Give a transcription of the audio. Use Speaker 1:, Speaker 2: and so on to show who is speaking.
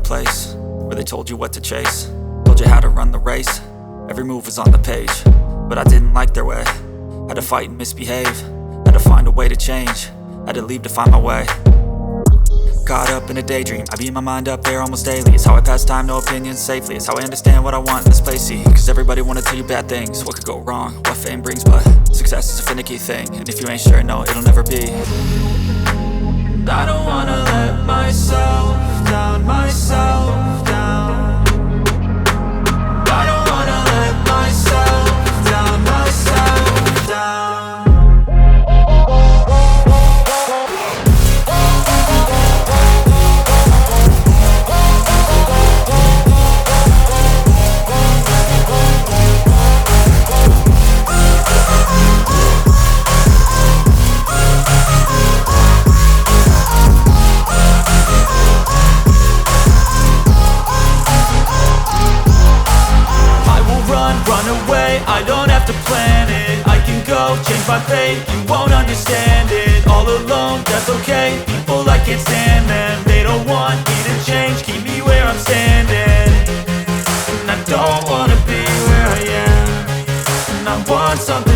Speaker 1: place where they told you what to chase, told you how to run the race. Every move was on the page, but I didn't like their way. Had to fight and misbehave, had to find a way to change, had to leave to find my way. Caught up in a daydream, I beat my mind up there almost daily. It's how I pass time, no opinions safely. It's how I understand what I want in this place, see. Cause everybody wanna tell you bad things, what could go wrong, what fame brings. But success is a finicky thing, and if you ain't sure, no, it'll never be. I don't wanna let myself down, myself down. I don't wanna let myself down, myself down. I don't have to plan it, I can go change my fate. You won't understand it, all alone, that's okay. People, I can't stand them, they don't want me to change. Keep me where I'm standing, and I don't wanna be where I am. And I want something